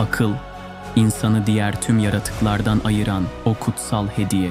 Akıl, insanı diğer tüm yaratıklardan ayıran o kutsal hediye.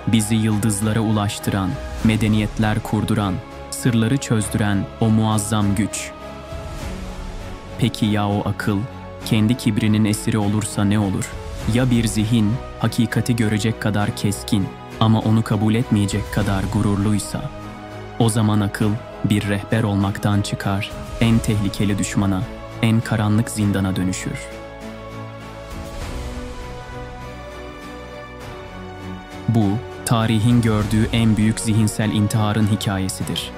Bizi yıldızlara ulaştıran, medeniyetler kurduran, sırları çözdüren o muazzam güç. Peki ya o akıl, kendi kibrinin esiri olursa ne olur? Ya bir zihin, hakikati görecek kadar keskin ama onu kabul etmeyecek kadar gururluysa? O zaman akıl bir rehber olmaktan çıkar, en tehlikeli düşmana, en karanlık zindana dönüşür. Bu, tarihin gördüğü en büyük zihinsel intiharın hikayesidir.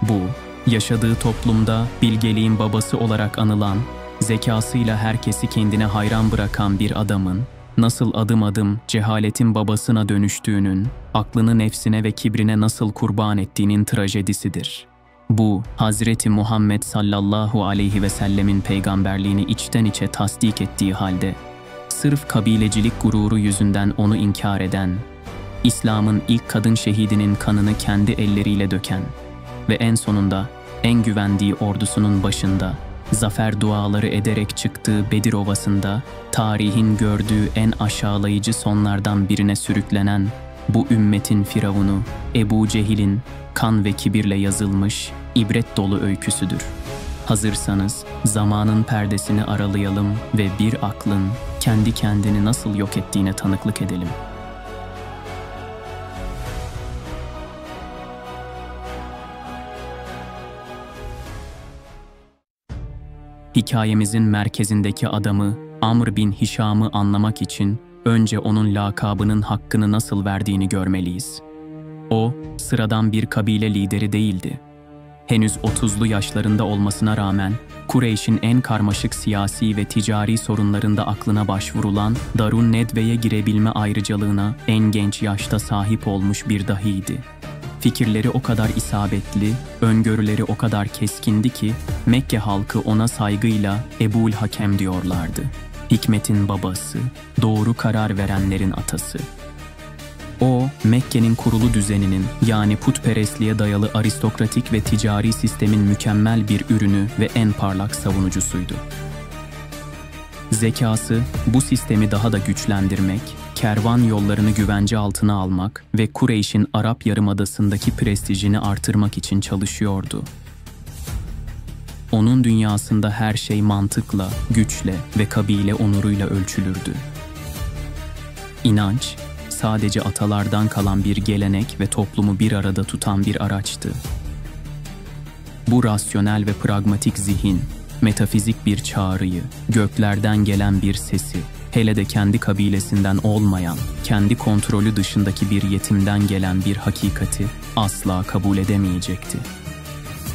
Bu, yaşadığı toplumda bilgeliğin babası olarak anılan, zekasıyla herkesi kendine hayran bırakan bir adamın, nasıl adım adım cehaletin babasına dönüştüğünün, aklını nefsine ve kibrine nasıl kurban ettiğinin trajedisidir. Bu, Hazreti Muhammed sallallahu aleyhi ve sellemin peygamberliğini içten içe tasdik ettiği halde, sırf kabilecilik gururu yüzünden onu inkar eden, İslam'ın ilk kadın şehidinin kanını kendi elleriyle döken ve en sonunda en güvendiği ordusunun başında, zafer duaları ederek çıktığı Bedir Ovası'nda, tarihin gördüğü en aşağılayıcı sonlardan birine sürüklenen, bu ümmetin firavunu, Ebu Cehil'in kan ve kibirle yazılmış, ibret dolu öyküsüdür. Hazırsanız, zamanın perdesini aralayalım ve bir aklın kendi kendini nasıl yok ettiğine tanıklık edelim. Hikayemizin merkezindeki adamı, Amr bin Hişam'ı anlamak için önce onun lakabının hakkını nasıl verdiğini görmeliyiz. O, sıradan bir kabile lideri değildi. Henüz 30'lu yaşlarında olmasına rağmen, Kureyş'in en karmaşık siyasi ve ticari sorunlarında aklına başvurulan Darun Nedve'ye girebilme ayrıcalığına en genç yaşta sahip olmuş bir dahiydi. Fikirleri o kadar isabetli, öngörüleri o kadar keskindi ki Mekke halkı ona saygıyla Ebul Hakem diyorlardı. Hikmetin babası, doğru karar verenlerin atası. O, Mekke'nin kurulu düzeninin yani putperestliğe dayalı aristokratik ve ticari sistemin mükemmel bir ürünü ve en parlak savunucusuydu. Zekası, bu sistemi daha da güçlendirmek, kervan yollarını güvence altına almak ve Kureyş'in Arap Yarımadası'ndaki prestijini artırmak için çalışıyordu. Onun dünyasında her şey mantıkla, güçle ve kabile onuruyla ölçülürdü. İnanç, sadece atalardan kalan bir gelenek ve toplumu bir arada tutan bir araçtı. Bu rasyonel ve pragmatik zihin, metafizik bir çağrıyı, göklerden gelen bir sesi, hele de kendi kabilesinden olmayan, kendi kontrolü dışındaki bir yetimden gelen bir hakikati asla kabul edemeyecekti.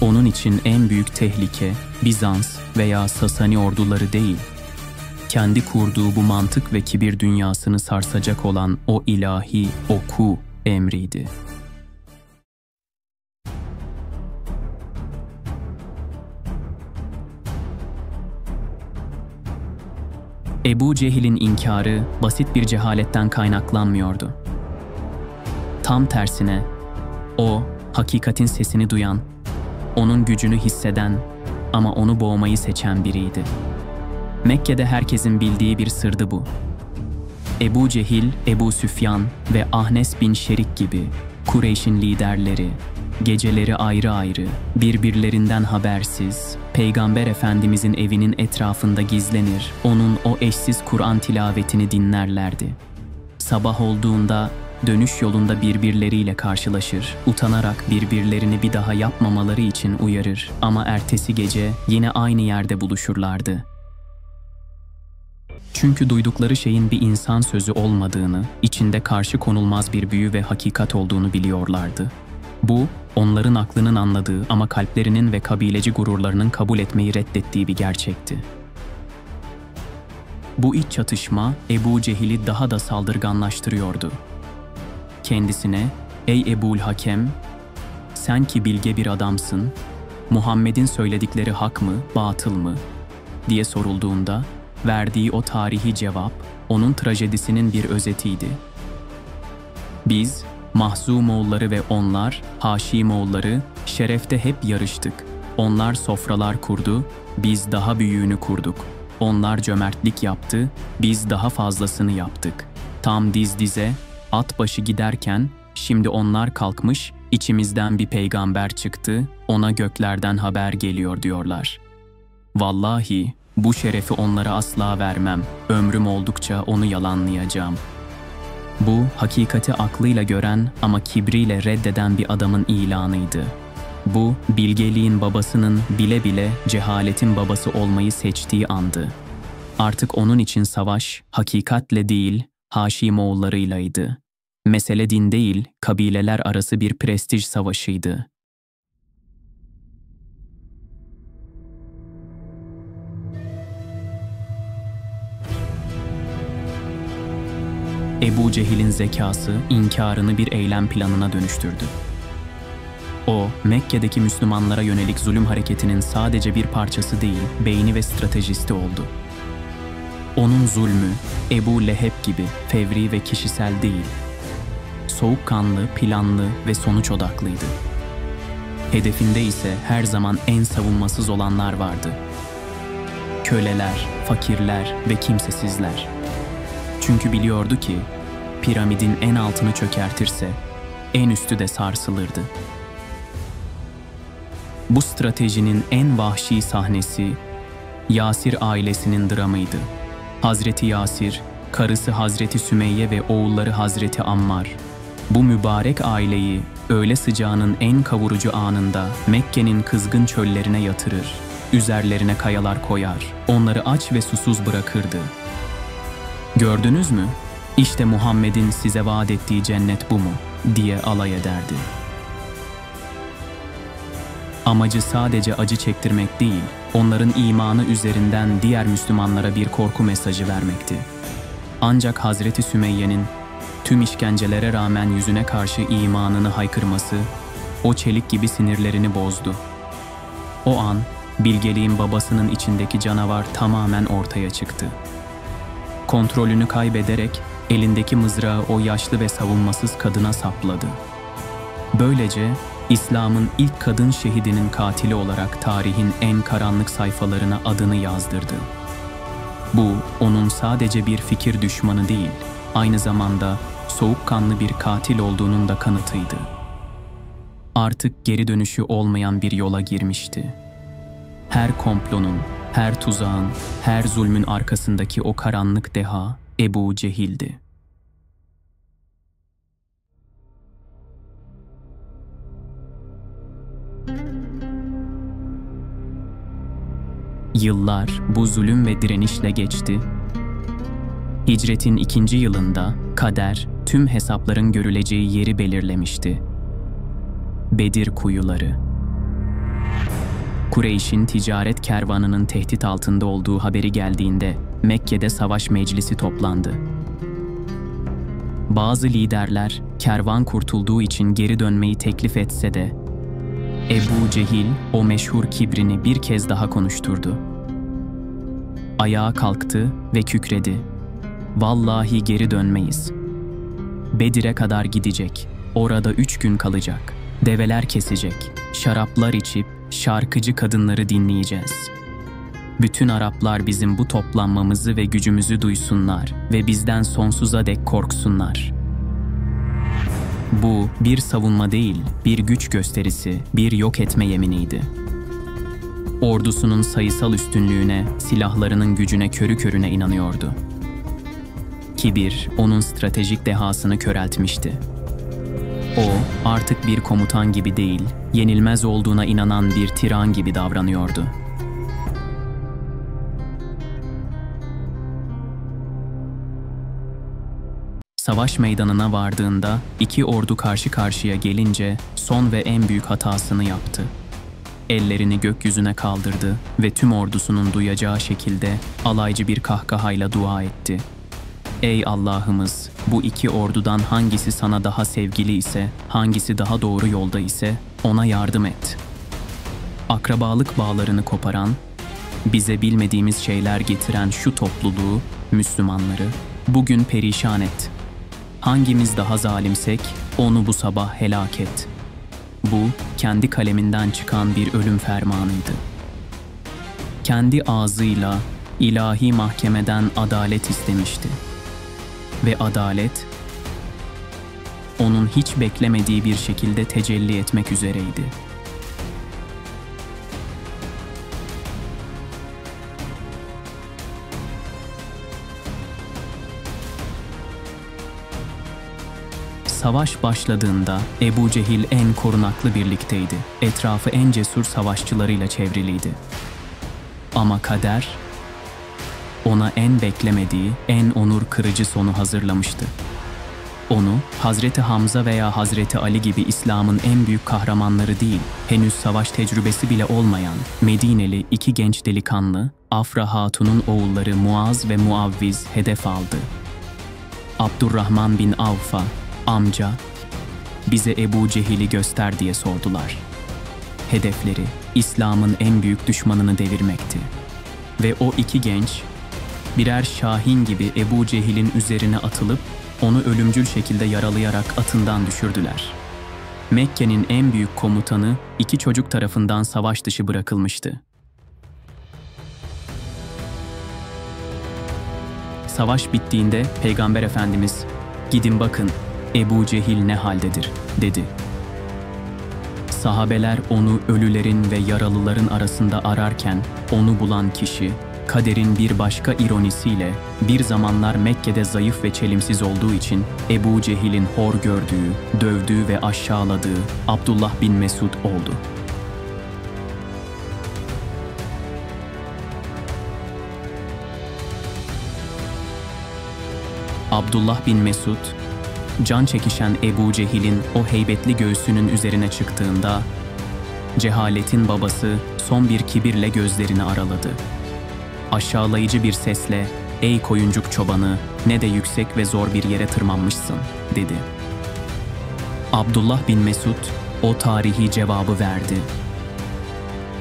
Onun için en büyük tehlike Bizans veya Sasani orduları değil, kendi kurduğu bu mantık ve kibir dünyasını sarsacak olan o ilahi oku emriydi. Ebu Cehil'in inkarı basit bir cehaletten kaynaklanmıyordu. Tam tersine, o, hakikatin sesini duyan, onun gücünü hisseden ama onu boğmayı seçen biriydi. Mekke'de herkesin bildiği bir sırdı bu. Ebu Cehil, Ebu Süfyan ve Ahnes bin Şerik gibi Kureyş'in liderleri, geceleri ayrı ayrı, birbirlerinden habersiz, Peygamber Efendimizin evinin etrafında gizlenir, onun o eşsiz Kur'an tilavetini dinlerlerdi. Sabah olduğunda dönüş yolunda birbirleriyle karşılaşır, utanarak birbirlerini bir daha yapmamaları için uyarır ama ertesi gece yine aynı yerde buluşurlardı. Çünkü duydukları şeyin bir insan sözü olmadığını, içinde karşı konulmaz bir büyü ve hakikat olduğunu biliyorlardı. Bu, onların aklının anladığı ama kalplerinin ve kabileci gururlarının kabul etmeyi reddettiği bir gerçekti. Bu iç çatışma Ebu Cehil'i daha da saldırganlaştırıyordu. Kendisine, "Ey Ebul Hakem, sen ki bilge bir adamsın, Muhammed'in söyledikleri hak mı, batıl mı?" diye sorulduğunda, verdiği o tarihi cevap, onun trajedisinin bir özetiydi. Biz, Mahzumoğulları ve onlar, Haşimoğulları, şerefte hep yarıştık. Onlar sofralar kurdu, biz daha büyüğünü kurduk. Onlar cömertlik yaptı, biz daha fazlasını yaptık. Tam diz dize, at başı giderken, şimdi onlar kalkmış, içimizden bir peygamber çıktı, ona göklerden haber geliyor diyorlar. Vallahi bu şerefi onlara asla vermem, ömrüm oldukça onu yalanlayacağım. Bu, hakikati aklıyla gören ama kibriyle reddeden bir adamın ilanıydı. Bu, bilgeliğin babasının bile bile cehaletin babası olmayı seçtiği andı. Artık onun için savaş, hakikatle değil, Haşimoğullarıylaydı. Mesele din değil, kabileler arası bir prestij savaşıydı. Ebu Cehil'in zekası, inkarını bir eylem planına dönüştürdü. O, Mekke'deki Müslümanlara yönelik zulüm hareketinin sadece bir parçası değil, beyni ve stratejisti oldu. Onun zulmü, Ebu Leheb gibi fevri ve kişisel değil, soğukkanlı, planlı ve sonuç odaklıydı. Hedefinde ise her zaman en savunmasız olanlar vardı. Köleler, fakirler ve kimsesizler. Çünkü biliyordu ki, piramidin en altını çökertirse, en üstü de sarsılırdı. Bu stratejinin en vahşi sahnesi, Yasir ailesinin dramıydı. Hazreti Yasir, karısı Hazreti Sümeyye ve oğulları Hazreti Ammar, bu mübarek aileyi öğle sıcağının en kavurucu anında Mekke'nin kızgın çöllerine yatırır, üzerlerine kayalar koyar, onları aç ve susuz bırakırdı. "Gördünüz mü? İşte Muhammed'in size vaat ettiği cennet bu mu?" diye alay ederdi. Amacı sadece acı çektirmek değil, onların imanı üzerinden diğer Müslümanlara bir korku mesajı vermekti. Ancak Hazreti Sümeyye'nin tüm işkencelere rağmen yüzüne karşı imanını haykırması, o çelik gibi sinirlerini bozdu. O an, bilgeliğin babasının içindeki canavar tamamen ortaya çıktı. Kontrolünü kaybederek elindeki mızrağı o yaşlı ve savunmasız kadına sapladı. Böylece İslam'ın ilk kadın şehidinin katili olarak tarihin en karanlık sayfalarına adını yazdırdı. Bu, onun sadece bir fikir düşmanı değil, aynı zamanda soğukkanlı bir katil olduğunun da kanıtıydı. Artık geri dönüşü olmayan bir yola girmişti. Her komplonun, her tuzağın, her zulmün arkasındaki o karanlık deha Ebu Cehil'di. Yıllar bu zulüm ve direnişle geçti. Hicretin 2. yılında kader tüm hesapların görüleceği yeri belirlemişti. Bedir kuyuları. Kureyş'in ticaret kervanının tehdit altında olduğu haberi geldiğinde Mekke'de savaş meclisi toplandı. Bazı liderler kervan kurtulduğu için geri dönmeyi teklif etse de Ebu Cehil o meşhur kibrini bir kez daha konuşturdu. Ayağa kalktı ve kükredi. "Vallahi geri dönmeyiz. Bedir'e kadar gidecek, orada 3 gün kalacak, develer kesecek, şaraplar içip şarkıcı kadınları dinleyeceğiz. Bütün Araplar bizim bu toplanmamızı ve gücümüzü duysunlar ve bizden sonsuza dek korksunlar." Bu bir savunma değil, bir güç gösterisi, bir yok etme yeminiydi. Ordusunun sayısal üstünlüğüne, silahlarının gücüne körü körüne inanıyordu. Kibir, onun stratejik dehasını köreltmişti. O, artık bir komutan gibi değil, yenilmez olduğuna inanan bir tiran gibi davranıyordu. Savaş meydanına vardığında iki ordu karşı karşıya gelince son ve en büyük hatasını yaptı. Ellerini gökyüzüne kaldırdı ve tüm ordusunun duyacağı şekilde alaycı bir kahkahayla dua etti. "Ey Allah'ımız, bu iki ordudan hangisi sana daha sevgili ise, hangisi daha doğru yolda ise ona yardım et. Akrabalık bağlarını koparan, bize bilmediğimiz şeyler getiren şu topluluğu, Müslümanları, bugün perişan et. Hangimiz daha zalimsek, onu bu sabah helak et." Bu, kendi kaleminden çıkan bir ölüm fermanıydı. Kendi ağzıyla ilahi mahkemeden adalet istemişti. Ve adalet, onun hiç beklemediği bir şekilde tecelli etmek üzereydi. Savaş başladığında Ebu Cehil en korunaklı birlikteydi. Etrafı en cesur savaşçılarıyla çevriliydi. Ama kader, ona en beklemediği, en onur kırıcı sonu hazırlamıştı. Onu, Hazreti Hamza veya Hazreti Ali gibi İslam'ın en büyük kahramanları değil, henüz savaş tecrübesi bile olmayan Medineli iki genç delikanlı, Afra Hatun'un oğulları Muaz ve Muavviz hedef aldı. Abdurrahman bin Avf'a, "Amca, bize Ebu Cehil'i göster" diye sordular. Hedefleri, İslam'ın en büyük düşmanını devirmekti. Ve o iki genç, birer şahin gibi Ebu Cehil'in üzerine atılıp, onu ölümcül şekilde yaralayarak atından düşürdüler. Mekke'nin en büyük komutanı iki çocuk tarafından savaş dışı bırakılmıştı. Savaş bittiğinde Peygamber Efendimiz, "Gidin bakın, Ebu Cehil ne haldedir?" dedi. Sahabeler onu ölülerin ve yaralıların arasında ararken onu bulan kişi, kaderin bir başka ironisiyle bir zamanlar Mekke'de zayıf ve çelimsiz olduğu için Ebu Cehil'in hor gördüğü, dövdüğü ve aşağıladığı Abdullah bin Mesud oldu. Abdullah bin Mesud, can çekişen Ebu Cehil'in o heybetli göğsünün üzerine çıktığında, cehaletin babası son bir kibirle gözlerini araladı. Aşağılayıcı bir sesle, "Ey koyuncuk çobanı, ne de yüksek ve zor bir yere tırmanmışsın," dedi. Abdullah bin Mesud o tarihi cevabı verdi.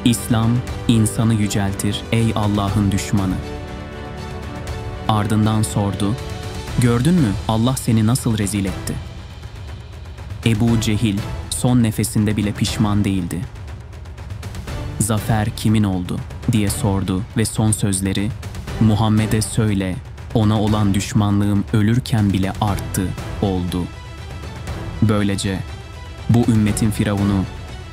"İslam, insanı yüceltir ey Allah'ın düşmanı." Ardından sordu, "Gördün mü Allah seni nasıl rezil etti?" Ebu Cehil son nefesinde bile pişman değildi. "Zafer kimin oldu?" diye sordu ve son sözleri, "Muhammed'e söyle, ona olan düşmanlığım ölürken bile arttı" oldu. Böylece bu ümmetin firavunu,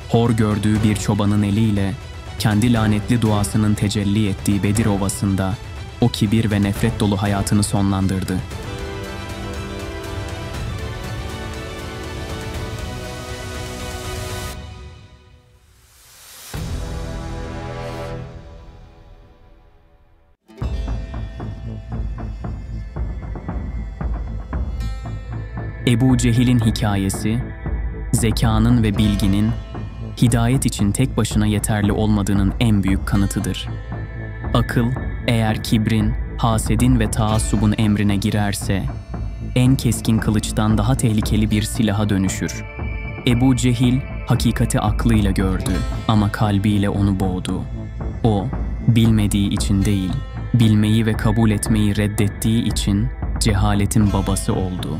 hor gördüğü bir çobanın eliyle kendi lanetli duasının tecelli ettiği Bedir Ovası'nda o kibir ve nefret dolu hayatını sonlandırdı. Ebu Cehil'in hikayesi, zekanın ve bilginin hidayet için tek başına yeterli olmadığının en büyük kanıtıdır. Akıl, eğer kibrin, hasedin ve taassubun emrine girerse, en keskin kılıçtan daha tehlikeli bir silaha dönüşür. Ebu Cehil, hakikati aklıyla gördü ama kalbiyle onu boğdu. O, bilmediği için değil, bilmeyi ve kabul etmeyi reddettiği için cehaletin babası oldu.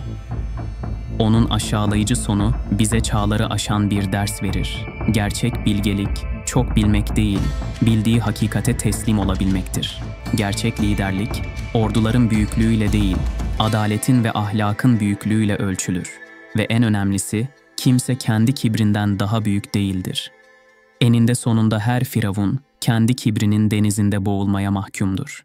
Onun aşağılayıcı sonu bize çağları aşan bir ders verir. Gerçek bilgelik, çok bilmek değil, bildiği hakikate teslim olabilmektir. Gerçek liderlik, orduların büyüklüğüyle değil, adaletin ve ahlakın büyüklüğüyle ölçülür. Ve en önemlisi, kimse kendi kibrinden daha büyük değildir. Eninde sonunda her firavun, kendi kibrinin denizinde boğulmaya mahkumdur.